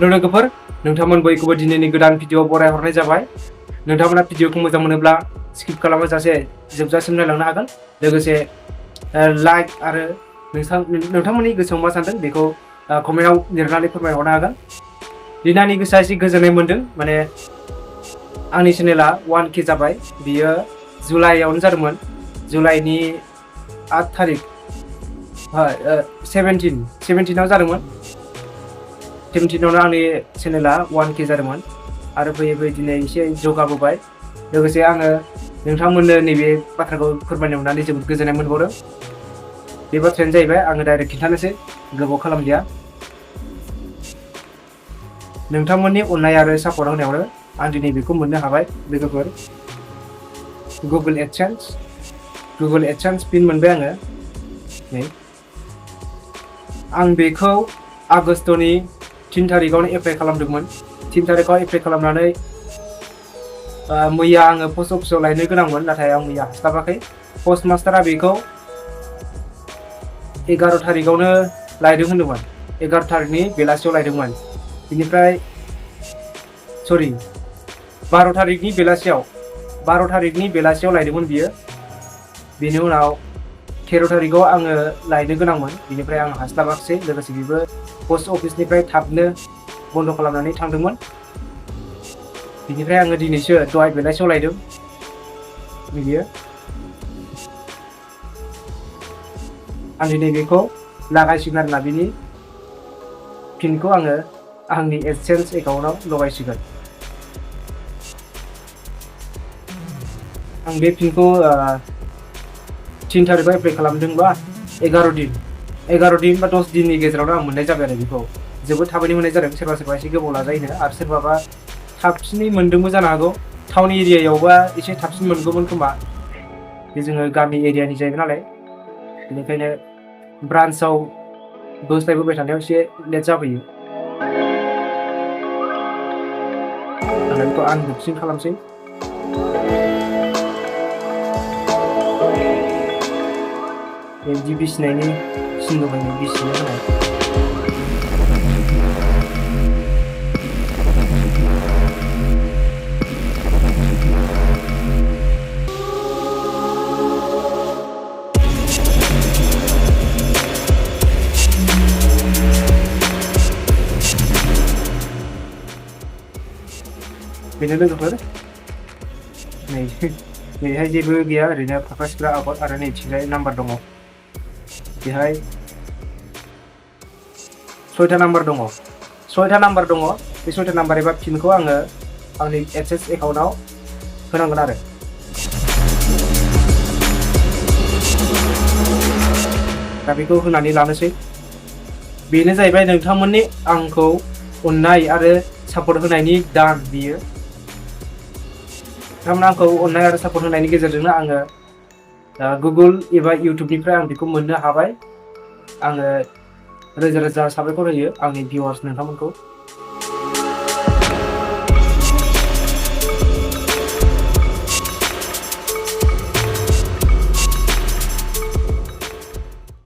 लोगोफोर नोंथांमोन बयखौबो दिनैनि गोदान भिडिअ बरायहरनाय जाबाय। नोंथांमोना भिडिअखौ मोजां मोनोब्ला स्किप खालामाजासे जोबजासिम नायलांनो हागोन। लोगोसे लाइक आरो नोंथांमोननि गोसोआव मा सानदों बेखौ कमेन्टआव लिरनानै फोरमायहरनो हागोन। दिनानि गोसोआ एसे गोजोननाय मोनदों, माने आंनि चेनेला 1K जाबाय। बियो जुलाइआवनो जादोंमोन, जुलाइनि 8 थारिख 17आव जादोंमोन। 17आवनो आंनि चेनेला 1K जादोंमोन आरो फैयै फैयै दिनै एसे जौगाबोबाय। लोगोसे आङो नोंथांमोननो नैबे बाथ्राखौ फोरमायनो मोननानै जोबोद गोजोननाय मोनबावदों। बे बाथ्रायानो जाहैबाय, आङो डाइरेक्ट खिन्थानोसै, गोबाव खालामलिया। नोंथांमोननि अननाय आरो सापर्ट होनायावनो आं दिनै बेखौ मोननो हाबाय लोगोफोर। गुगोल एडसेन्स पिन मोनबाय आङो। नै आं बेखौ आगष्टनि 3 थारिखआवनो एप्लाइ खालामदोंमोन। 3 थारिखआव एप्लाइ खालामनानै मैया आङो पस्ट अफिसाव लायनो गोनांमोन, नाथाय आं मैया हास्लाबाखै। पस्ट मास्टारा बेखौ 11 थारिखआवनो लायदों होनदोंमोन। 11 थारिखनि बेलासियाव लायदोंमोन। बिनिफ्राय 12 थारिखनि बेलासियाव लायदोंमोन बियो। बेनि उनाव 13 थारिखआव आङो लायनो गोनांमोन, बिनिफ्राय आं हास्लाबाखिसै। लोगोसे बेबो पस्ट अफिसनिफ्राय थाबनो बन्द' खालामनानै थांदोंमोन। बिनिफ्राय आङो दिनैसो दहाय बेलासियाव लायदों बियो। आं दिनै बेखौ लागायसिगोन आरोना, बिनि पिनखौ आङो आंनि एडसेन्स एकाउन्टआव लगायसिगोन। आं बे पिनखौ 3 थारिखआव एप्लाइ खालामदोंबा 11 दिन बा 10 दिननि गेजेरावनो आं मोननाय जाबाय आरो बेखौ। जोबोद थाबैनो मोननाय जादों। सोरबा एसे गोबाव लाजायोनो, आरो सोरबाबा थाबसिनै मोनदोंबो जानो हागौ। टाउन एरियायावबा एसे थाबसिन मोनगौमोन खोमा। बे जोङो गामि एरियानि जाहैबाय नालाय, बेनिखायनो ब्रान्सआव बोस्लायबोबाय थानायाव एसे लेट जाबोयो। आं बेखौ आनबक्सिं खालामसै। बिदि बिसिनायनि सिन दंखायो, बिसिनो होनाय। बेनो लोगोफोर, नैहाय जेबो गैया, ओरैनो फाख्रा सिख्रा आगर आरो नैथिंजाय नाम्बार दङ। बेहाय 6था नाम्बार दङ। बे 6था नाम्बार एबा पिनखौ आङो आंनि एडसेन्स एकाउन्टआव होनांगोन आरो। दा बेखौ होनानै लानोसै। बेनो जाहैबाय नोंथांमोननि आंखौ अननाय आरो सापर्ट होनायनि दान बियो। नोंथांमोना आंखौ अननाय आरो सापर्ट होनायनि गेजेरजोंनो आङो गुगोल एबा इउटुबनिफ्राय आं बेखौ मोननो हाबाय। आङो रोजा रोजा साबायखर होयो आंनि भिउवार्स नोंथांमोनखौ।